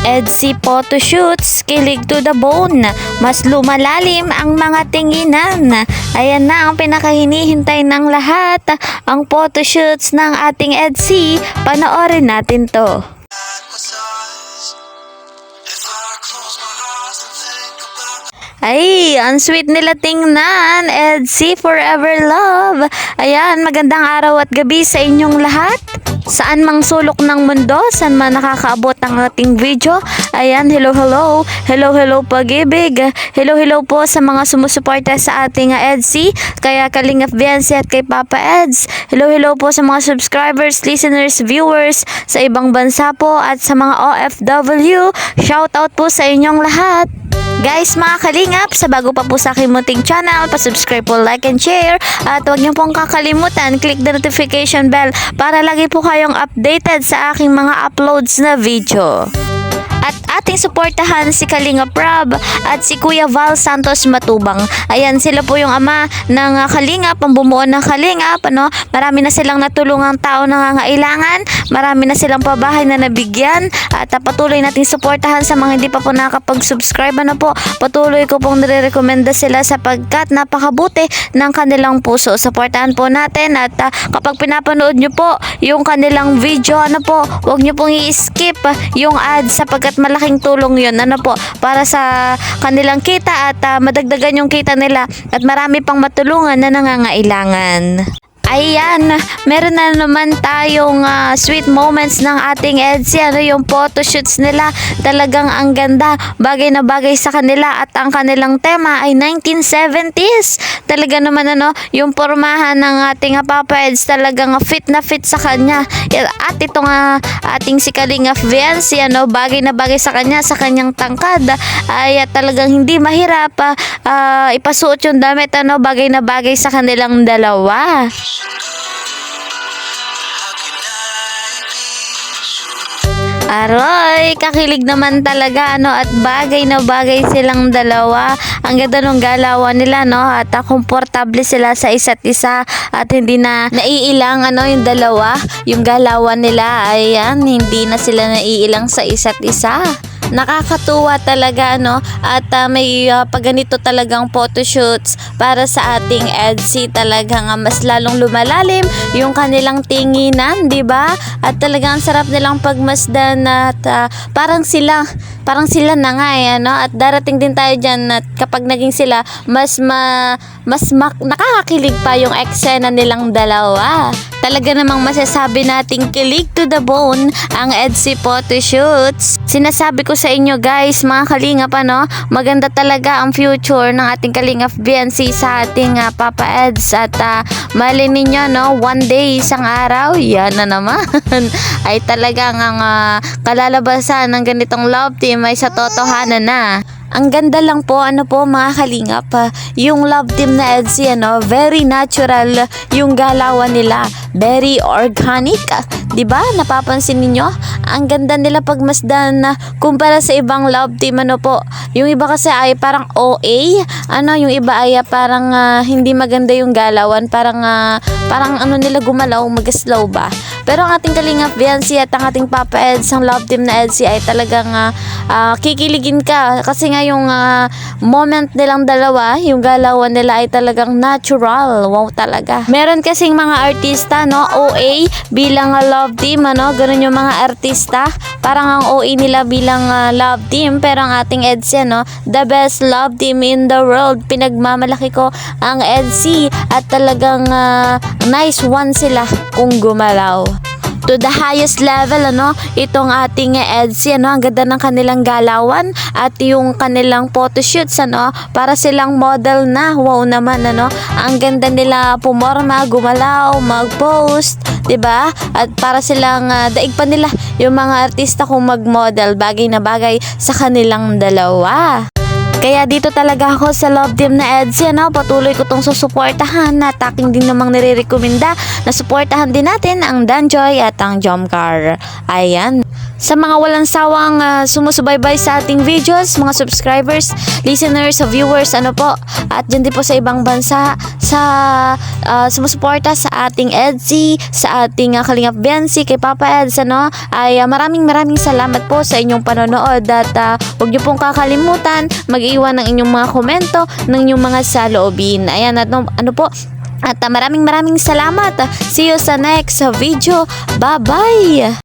EDSI photoshoots, kilig to the bone, mas lumalalim ang mga tinginan. Ayan na ang pinakahinihintay ng lahat, ang photoshoots ng ating EDSI. Panoorin natin to. Ay, ang sweet nila tingnan. EDSI Forever Love. Ayan, magandang araw at gabi sa inyong lahat. Saan mang sulok ng mundo, saan man nakakaabot ang ating video. Ayan, hello, hello. Hello, hello pag-ibig. Hello, hello po sa mga sumusuporta sa ating EDSI. Kaya Kalingap Biancy at kay Papa Eds. Hello, hello po sa mga subscribers, listeners, viewers sa ibang bansa po at sa mga OFW. Shout out po sa inyong lahat. Guys, mga kalingap, sa bago pa po sa aking munting channel, pa-subscribe po, like and share. At huwag niyo pong kakalimutan, click the notification bell para lagi po kayong updated sa aking mga uploads na video. At ating suportahan si Kalingap Rob at si Kuya Val Santos Matubang. Ayan, sila po yung ama ng Kalingap, ang bumuo ng Kalingap. Marami na silang natulungang tao na nangangailangan. Marami na silang pabahay na nabigyan. At patuloy nating suportahan sa mga hindi pa po nakapag-subscribe. Patuloy ko pong nire-recommenda sila sapagkat napakabuti ng kanilang puso. Suportahan po natin at kapag pinapanood nyo po yung kanilang video, huwag nyo pong i-skip yung ads sapagkat malaking tulong yun para sa kanilang kita at madagdagan yung kita nila at marami pang matulungan na nangangailangan. Ayan, meron na naman tayong sweet moments ng ating EDSI. Yung photoshoots nila, talagang ang ganda. Bagay na bagay sa kanila at ang kanilang tema ay 1970s. Talaga naman yung pormahan ng ating Papa Eds talagang fit na fit sa kanya. At ito nga ating si Kalingap Biancy, bagay na bagay sa kanya, sa kanyang tangkad. Ay talagang hindi mahirap ipasuot yung damit, bagay na bagay sa kanilang dalawa. Aroy, kakilig naman talaga at bagay na bagay silang dalawa. Ang ganda ng galawan nila at komportable sila sa isa't isa at hindi na naiilang yung dalawa. Yung galawan nila, ayan, hindi na sila naiilang sa isa't isa. Nakakatuwa talaga at may pagganito talagang photoshoots para sa ating EDSI, talagang mas lalong lumalalim yung kanilang tinginan, di ba? At talagang sarap nilang pagmasdan at parang sila na nga at darating din tayo dyan at kapag naging sila mas nakakakilig pa yung eksena nilang dalawa. Talaga namang masasabi nating kilig to the bone ang EDSI photoshoots. Sinasabi ko sa inyo guys, mga kalingap, maganda talaga ang future ng ating Kalingap Biancy sa ating Papa Eds. At mali ninyo, one day, isang araw, yan na naman ay talagang ang kalalabasan ng ganitong love team ay sa totohanan na. Ang ganda lang po, mga kalingap, yung love team na EDSI, very natural yung galawan nila, very organic, di ba? Napapansin niyo? Ang ganda nila pagmasdan kumpara sa ibang love team, yung iba kasi ay parang OA, yung iba ay parang hindi maganda yung galawan, parang nila gumalaw, mag-slow ba? Pero ang ating Kalingap Biancy at ang ating Papa Eds, ang love team na EDSI ay talagang kikiligin ka kasi nga yung moment nilang dalawa, yung galawan nila ay talagang natural. Wow talaga. Meron kasing mga artista, OA bilang love team, ganun yung mga artista. Parang ang OA nila bilang love team, pero ang ating EDSI, the best love team in the world. Pinagmamalaki ko ang EDSI at talagang nice one sila kung gumalaw. To the highest level, itong ating EDSI, ang ganda ng kanilang galawan at yung kanilang photoshoots, para silang model na. Wow naman, ang ganda nila pumorma, gumalaw, mag-post, diba? At para silang daig pa nila yung mga artista kung mag-model, bagay na bagay sa kanilang dalawa. Kaya dito talaga ako sa love team na EDSI, ano, patuloy ko tong susuportahan at aking din namang nire-recommenda na suportahan din natin ang Danjoy at ang Jomcar. Ayan. Sa mga walang sawang sumusubaybay sa ating videos, mga subscribers, listeners, viewers, ano po, at dyan din po sa ibang bansa, sa sumusuporta sa ating EDSI, sa ating Kalingap Biansi, kay Papa Eds, ano, ay maraming salamat po sa inyong panonood at huwag niyo pong kakalimutan mag-iwan ng inyong mga komento, ng inyong mga saloobin. Ayan, at ano po, at maraming salamat. See you sa next video. Bye-bye!